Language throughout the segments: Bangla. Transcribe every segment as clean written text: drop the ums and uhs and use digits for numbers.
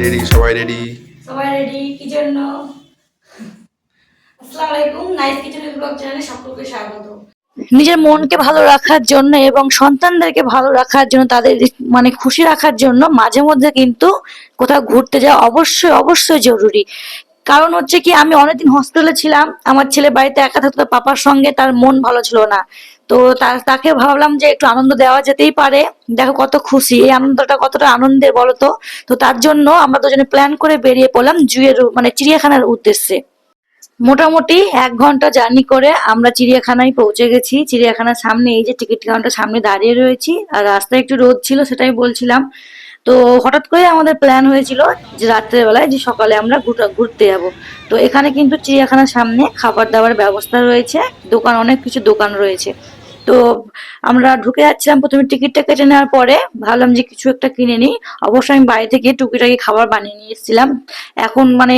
রেডি সবাই রেডি। সবাই রেডি কি জন্য? আসসালামু আলাইকুম, নাইস কিচেন ব্লগ চ্যানেলে সকলকে স্বাগত। নিজের মনকে ভালো রাখার জন্য এবং সন্তানদেরকে ভালো রাখার জন্য, তাদের মানে খুশি রাখার জন্য মাঝে মধ্যে কিন্তু কোথাও ঘুরতে যাওয়া অবশ্যই অবশ্যই জরুরি। কারণ হচ্ছে কি, আমি অনেকদিন হস্টেলে ছিলাম, আমার ছেলে বাড়িতে একা থাকতো, পাপার সঙ্গে তার মন ভালো ছিল না। তো তাকে ভাবলাম যে একটু আনন্দ দেওয়া যেতেই পারে। দেখো কত খুশি, এই আনন্দটা কতটা আনন্দের বলতো। তো তার জন্য আমরা দুজনে প্ল্যান করে বেরিয়ে পড়লাম জুয়ের মানে চিড়িয়াখানার উদ্দেশ্যে। মোটামুটি 1 ঘন্টা জার্নি করে আমরা চিড়িয়াখানায় পৌঁছে গেছি। চিড়িয়াখানার সামনে এই যে টিকিট কাউন্টার সামনে দাঁড়িয়ে রয়েছি, আর রাস্তায় একটু রোদ ছিল, সেটাই বলছিলাম। তো হঠাৎ করে আমাদের প্ল্যান হয়েছিল যে রাত্রের বেলায় যে সকালে আমরা ঘুরতে যাব। তো এখানে কিন্তু চিড়িয়াখানার সামনে খাবার দাবার ব্যবস্থা রয়েছে, দোকান অনেক কিছু দোকান রয়েছে। তো আমরা ঢুকে যাচ্ছিলাম, প্রথমে টিকিটটা কেটে নেওয়ার পরে ভাবলাম যে কিছু একটা কিনে নিই। অবশ্যই আমি বাড়ি থেকে টুকিটাকি খাবার বানিয়ে নিয়ে এসেছিলাম। এখন মানে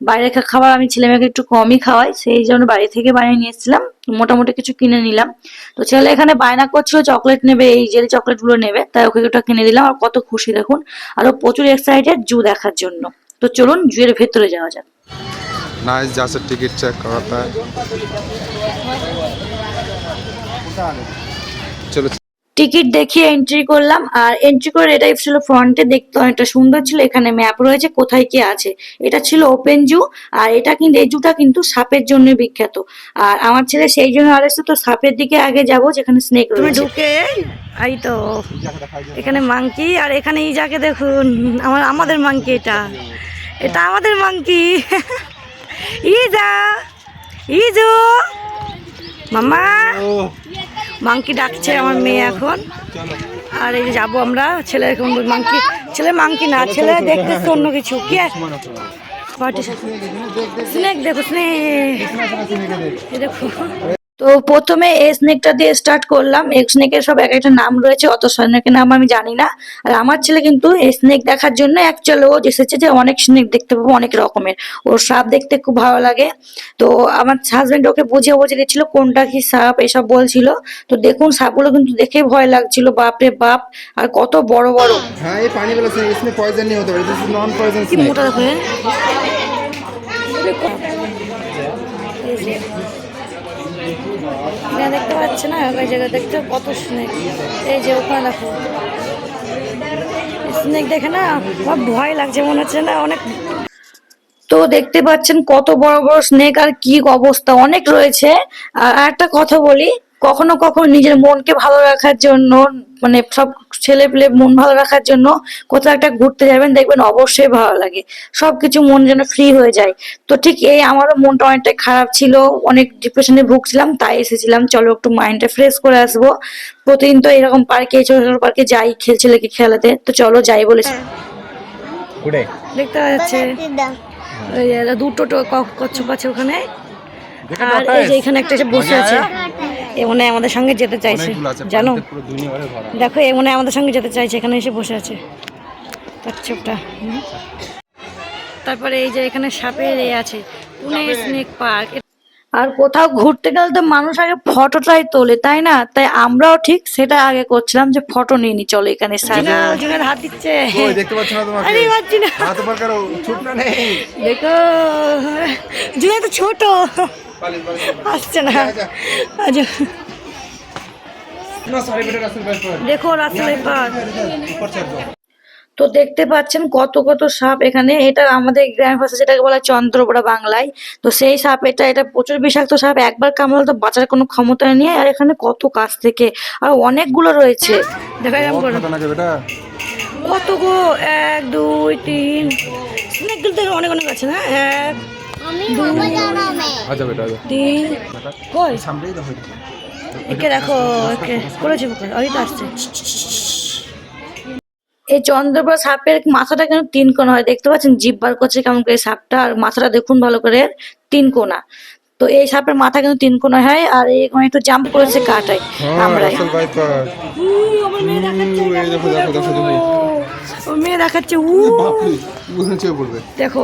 বাইরের খাবার আমি ছেলে মেয়েকে একটু কমই খাওয়াই, সেই জন্য বাড়ি থেকে বানিয়ে নিয়ে এসেছিলাম। মোটামুটি কিছু কিনে নিলাম। তো ছেলে এখানে বায়না করছিল চকলেট নেবে, এই জেলি চকলেট গুলো নেবে, তাই ওকে ওটা কিনে দিলাম। আর কত খুশি দেখুন, আরো প্রচুর এক্সাইটেড জু দেখার জন্য। তো চলুন জুয়ের ভেতরে যাওয়া যাক। नाइस जैसे टिकट चेक कराता है। चलो টিকিট দেখিয়ে এন্ট্রি করলাম, আর এন্ট্রি করে এটাই ছিল ফ্রন্টে, দেখতে অনেকটা সুন্দর ছিল। এখানে ম্যাপ রয়েছে কোথায় কি আছে। এটা ছিল ওপেন জু, আর এটা কিন্তু এই জুটা কিন্তু সাপের জন্য বিখ্যাত। আর আমার ছেলে সেই জন্য আসছে, তো সাপের দিকে আগে যাব যেখানে স্নেক রয়েছে। তুমি ঢুকে এই তো এখানে মাংকি, আর এখানে এই যাকে দেখুন, আমাদের মাংকি, এটা এটা আমাদের মাংকি। ইজা ইজু মামা, মাংকি ডাকছে আমার মেয়ে এখন। আর এই যে যাবো আমরা, ছেলে এখন মাংকি, ছেলে মাংকি না, ছেলে দেখতেছে অন্য কিছু। কি স্নেক দেখো, স্নেক দেখো। তো প্রথমে এই স্নেকটা দিয়ে স্টার্ট করলাম। এই স্নেকের সব এক একটা নাম রয়েছে, অত স্নেকের নাম আমি জানি না। আর আমার ছেলে কিন্তু এই স্নেক দেখার জন্য অ্যাকচুয়ালি ও এসেছে যে অনেক স্নেক দেখতে পাবো, অনেক রকমের। ওর সাপ দেখতে খুব ভালো লাগে। তো আমার হাজবেন্ড ওকে বুঝিয়ে বুঝিয়ে দিচ্ছিল কোনটা কি সাপ, এসব বলছিল। তো দেখুন সাপগুলো কিন্তু দেখে ভয় লাগছিল, বাপরে বাপ, আর কত বড় বড়। हाँ ये पानी वाला स्नेक, इसमें पॉइजन नहीं होता, दिस इज नॉन पॉइजन কি स्नेक। মোটা দেখো, এখানে দেখতে পাচ্ছে না, ওই জায়গায় দেখতে কত স্নেক। এই যে ওখানে দেখো স্নেক, দেখে না আমার ভয় লাগছে, মনে হচ্ছে না অনেক। তো দেখতে পাচ্ছেন কত বড় বড় স্নেক, আর কি অবস্থা, অনেক রয়েছে। আর একটা কথা বলি, কখনো কখনো নিজের মনকে ভালো রাখার জন্য, মানে সব ছেলে পেলে মন ভালো রাখার জন্য কোথাও একটা ঘুরতে যাবেন, দেখবেন অবশ্যই ভালো লাগে। সবকিছু মন যেন ফ্রি হয়ে যায়। তো ঠিক এই আমারও মনটা অনেকটাই খারাপ ছিল, অনেক ডিপ্রেশনে ভুগছিলাম, তাই এসেছিলাম চলো একটু মাইন্ডটা ফ্রেশ করে আসবো। প্রতিদিন তো এরকম পার্কে, ছোট ছোট পার্কে যাই ছেলেকে খেলাতে, তো চলো যাই বলেছি। দেখতে যাচ্ছে ওই যে দুটো কচ্ছপ আছে ওখানে, আর এই যে এখানে একটা এসে বসে আছে, এ মনে হয় আমাদের সঙ্গে যেতে চাইছে, জানো। দেখো এ মনে হয় আমাদের সঙ্গে যেতে চাইছে, এখানে এসে বসে আছে কচ্ছপটা। তারপরে এই যে এখানে সাপের এ আছে, পুনে স্নেক পার্ক। আর কোথাও ঘুরতে গেলে তো মানুষ আগে ফটোটাই তোলে, তাই না? তাই আমরাও ঠিক সেটা আগে করছিলাম, যে ফটো নিয়ে নি চলো এখানে। জুনের হাত দিচ্ছে, ওই দেখতে পাচ্ছ না তোমাকে? আরে পাচ্ছি না, হাত বার করো, ছুট না নেই। দেখো জুনে তো ছোট, আসছে না। দেখো রাস্তায় পার্ক। তো দেখতে পাচ্ছেন কত কত সাপ এখানে। এটা আমাদের গ্রামের ভাষায় যেটাকে বলা হয় চন্দ্রপোড়া বাংলায়। তো সেই সাপ, এটা প্রচুর বিষাক্ত সাপ, একবার কামড়ালে তো বাঁচার কোনো ক্ষমতা নেই। আর এখানে কত কাছ থেকে আর অনেকগুলো রয়েছে, দেখা যাবে কত গো, 1 2 3 স্নেক গুলো অনেক অনেক আছে না, 1 2 3 কই একে দেখো, একে করেছি ওইটা আসছে। এই চন্দ্রপোড়া সাপের মাথাটা কেন 3 কোণা হয়, দেখতে পাচ্ছেন জিভ বার করছে কেমন করে সাপটা, আর মাথাটা দেখুন ভালো করে, 3 কোণা। তো এই সাপের মাথা কিন্তু 3 কোণা হয়, আর এখানে একটু জাম্প করেছে কাটায় আমরা। আমার মেয়ে দেখাচ্ছে, ওর মেয়ে দেখাচ্ছে, দেখো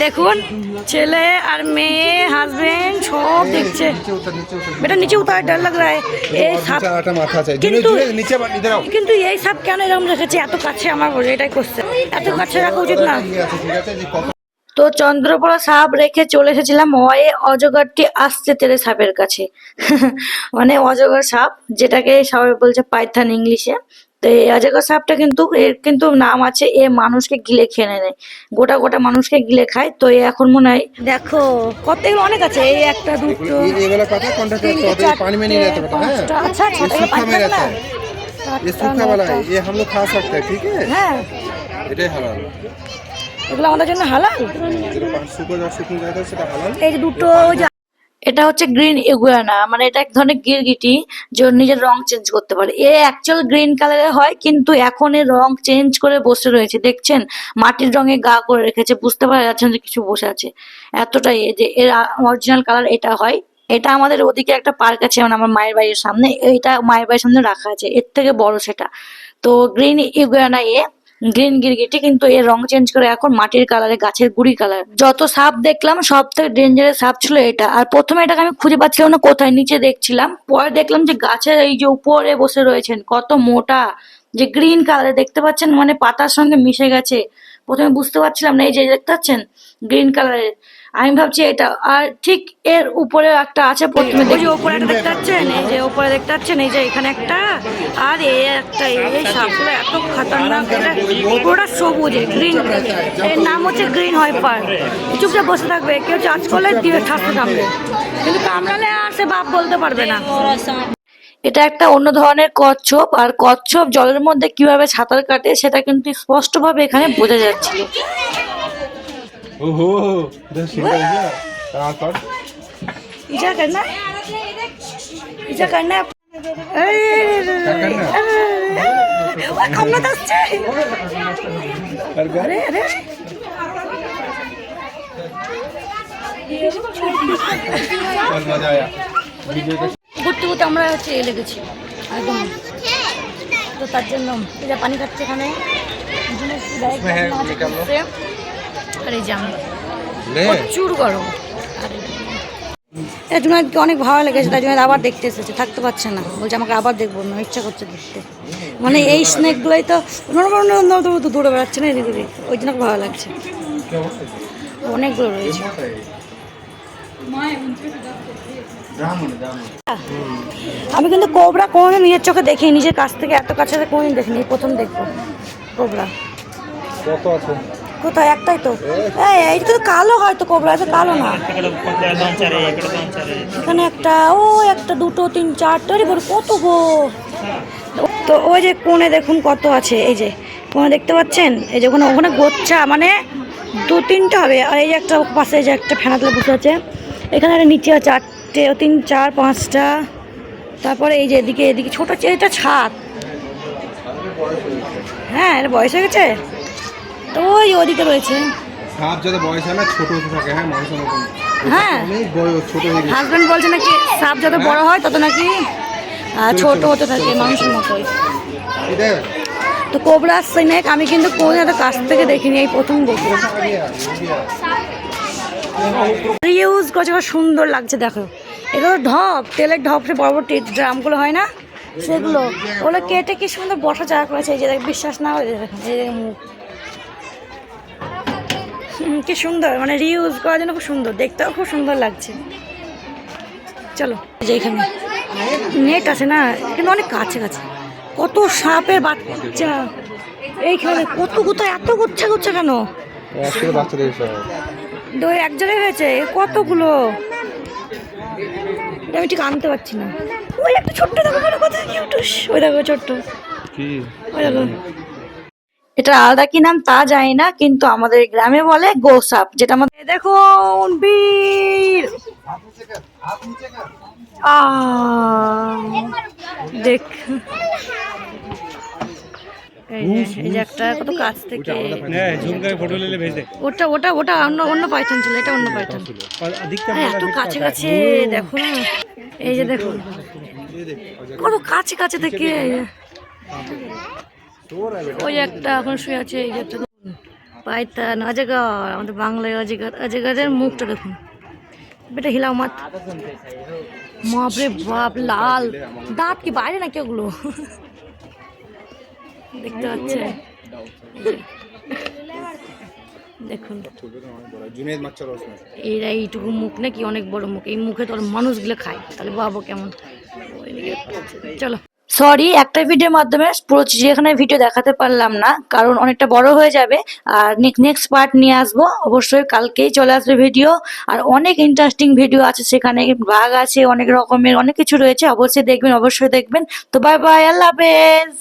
দেখুন ছেলে আর মেয়ে হাজবেন্ড সব দেখছে। বেটা নিচে উতার ডর লাগ রা এই সাপ মাথা চাই কিন্তু নিচে ইধর आओ কিন্তু এই সাপ কেন এরকম রেখেছে এত কাছে? আমার বলে এটাই করছে, এত কাছে রাখা উচিত না। ঠিক আছে যে কত তো চন্দ্রপড়া সাপ রেখে চলে এসেছিলাম ওয়ে অজগরটি আসছে তেরে সাপের কাছে। মানে অজগর সাপ, যেটাকে সবাই বলছে পাইথন ইংলিশে। তো এই অজগর সাপটা কিন্তু এর কিন্তু নাম আছে, এ মানুষকে গিলে খেয়ে নেয়, গোটা গোটা মানুষকে গিলে খায়। তো এ এখন মনে হয় দেখো কত এগুলো অনেক আছে, এই একটা দুটো ये वाला पता है कॉन्ट्रैक्ट তিনটে, तो पानी में नहीं रहता बेटा है পাঁচটা। আচ্ছা ये এগুলো सूखा পানি में থাকে रहता না? है ये सूखा वाला है ये हम लोग खा सकते हैं ठीक है হ্যাঁ এটাই হালাল এগুলো আমাদের জন্য হালাল। যেটা শুকনো যায় সেটা হালাল এই যে দুটো এটা হচ্ছে গ্রিন ইগুয়ানা, মানে এটা এক ধরনের গিরগিটি যে ওর নিজের রং চেঞ্জ করতে পারে। এ অ্যাকচুয়াল গ্রিন কালারের হয়, কিন্তু এখন এর রং চেঞ্জ করে বসে রয়েছে। দেখছেন মাটির রঙে গা করে রেখেছে, বুঝতে পারা যাচ্ছে না যে কিছু বসে আছে। এতটাই যে এর অরিজিনাল কালার এটা হয়। এটা আমাদের ওদিকে একটা পার্ক আছে, মানে আমার মায়ের বাড়ির সামনে, এইটা মায়ের বাড়ির সামনে রাখা আছে, এর থেকে বড় সেটা। তো গ্রিন ইগুয়ানা গ্রিন গিরগিটি, কিন্তু এর রং চেঞ্জ করে এখন মাটির কালারে, গাছের গুড়ি কালার। যত সাপ দেখলাম সব থেকে ডেঞ্জারাস সাপ ছিল এটা। আর প্রথমে এটাকে আমি খুঁজে পাচ্ছিলাম না কোথায়, নিচে দেখছিলাম, পরে দেখলাম যে গাছের এই যে উপরে বসে রয়েছেন, কত মোটা, যে গ্রিন কালারে দেখতে পাচ্ছেন, মানে পাতার সঙ্গে মিশে গেছে। প্রথমে বুঝতে পারছিলাম না, এই যে দেখতে পাচ্ছেন গ্রিন কালারের, আমি ভাবছি এটা। আর ঠিক এর উপরে একটা আছে, প্রথমে ওই যে উপরে একটা দেখতে পাচ্ছেন, এই যে উপরে দেখতে পাচ্ছেন, এই যে এখানে একটা, আর এই একটা, এই সাপগুলো এত খতরনাক, পুরোটা সবুজে গ্রিন, এর নাম হচ্ছে গ্রিন হয়পার। চুপচাপ বসে থাকবে, কেউ চার্জ করলে দিয়ে ঠাসতে থাকবে, কিন্তু কামড়ালে আর সে বাপ বলতে পারবে না। এটা একটা অন্য ধরনের কচ্ছপ, আর কচ্ছপ জলের মধ্যে কিভাবে সাঁতার কাটে সেটা কিন্তু স্পষ্টভাবে এখানে বোঝা যাচ্ছিল। ओहो इधर सिंगल है कहां पर इजा करना इजा करना কামড়া যাচ্ছে। আরে আরে बहुत मजा आया ঘুরতে ঘুরতে আমরা হচ্ছে লেগেছি একদম। তো তার জন্য এই যে পানি খাচ্ছে এখানে, আর এই যে আমরা প্রচুর গরম। আর জুনাইদকে অনেক ভালো লেগেছে, তাই জন্য আবার দেখতে এসেছে, থাকতে পারছে না, বলছে আমাকে আবার দেখবো, না ইচ্ছা করছে দেখতে। মানে এই স্নেকগুলোই তো দৌড়ে বেড়াচ্ছে না এদিক ওদিক, ওই জন্য ভালো লাগছে। অনেকগুলো রয়েছে। আমি কিন্তু কোবরা কোনোদিন নিজের চোখে দেখিনি, নিজের কাছ থেকে এত কাছে কোনোদিন দেখিনি, প্রথম দেখবো কোবরা। কত আছে কোথায়? একটাই তো, এইটা তো কালো, হয়তো কোবরা, এটা কালো না। এখানে একটা, ও একটা, দুটো, তিন, চারটা, বড় কত গো। তো ওই যে কোণে দেখুন কত আছে, এই যে কোণে দেখতে পাচ্ছেন, এই যে ওখানে ওখানে গোচ্ছা, মানে দু তিনটা হবে। আর এই যে একটা পাশে যে একটা ফেনা তুলে বসে আছে, এখানে একটা নিচে চারটে, তিন, চার, পাঁচটা। তারপরে এই যে এদিকে এদিকে ছোট, এটা ছাদ, হ্যাঁ এটা বয়স হয়ে গেছে। তো ওই ওদিকে রয়েছে সাপ, যত বয়স হয় না ছোট হতে থাকে, হ্যাঁ মানুষের মতন, হ্যাঁ অনেক বড় ছোট হয়ে গেছে। হাজবেন্ড বলছে নাকি সাপ যত বড় হয় তত নাকি ছোট হতে থাকে মানুষের মতোই। এটা তো কোবরা স্নেক আমি কিন্তু কোনোদিন এত কাছ থেকে দেখিনি, এই প্রথম দেখলাম। রিউজ করছে, সুন্দর লাগছে দেখো। এগুলো ঢপ, তেলের ঢপ, সে বড় বড় ড্রামগুলো হয় না সেগুলো, ওগুলো কেটে কি সুন্দর বসা জায়গা করেছে। এই যে বিশ্বাস না হলে দেখুন, এই যে মুখ কি সুন্দর, মানে রিউজ করার জন্য খুব সুন্দর, দেখতেও খুব সুন্দর লাগছে। চলো যে এখানে নেট আছে না, কিন্তু অনেক কাছে কাছে, কত সাপের বাচ্চা এইখানে, কত কোথায় এত গুচ্ছা গুচ্ছা কেন? একসাথে বাচ্চাদের সব এক জায়গায় হয়েছে কতগুলো, এটা আমি ঠিক আনতে পারছি না। ওই একটা ছোট্ট দেখো, কত কিউট, ওই দেখো ছোট্ট, কি ওই দেখো। এটা আলাদা কি নাম তা জানি না, কিন্তু আমাদের গ্রামে বলে গোসাপ, যেটা আমাদের দেখুন বীর। দেখ এই যে একটা কত কাছ থেকে, ওটা ওটা ওটা অন্য অন্য পাইথন ছিল, এটা অন্য পাইথন। এত কাছে কাছে দেখো না, এই যে দেখুন কত কাছে কাছে থেকে। ওই যে একটা এখন শুয়ে আছে, এই যে একটা পাইতান অজগর, আমাদের বাংলায় অজগর। অজগরের মুখটা দেখুন, বেটা হিলাও মাত। বাপরে বাপ, লাল দাঁত কি বাইরে নাকি ওগুলো? দেখতে পাচ্ছেন, দেখুন जुनेद मच्छर उसमें এরা এইটুকু মুখ নাকি অনেক বড় মুখ, এই মুখে তো আর মানুষগুলো খায়, তাহলে ভাবো কেমন। চলো, সরি একটা ভিডিওর মাধ্যমে পুরো চিড়িয়াখানার ভিডিও দেখাতে পারলাম না, কারণ অনেকটা বড় হয়ে যাবে। আর নেক্সট পার্ট নিয়ে আসবো অবশ্যই, কালকেই চলে আসবে ভিডিও। আর অনেক ইন্টারেস্টিং ভিডিও আছে সেখানে, বাঘ আছে, অনেক রকমের অনেক কিছু রয়েছে, অবশ্যই দেখবেন, অবশ্যই দেখবেন। তো বাই বাই, আল্লাহ হাফেজ।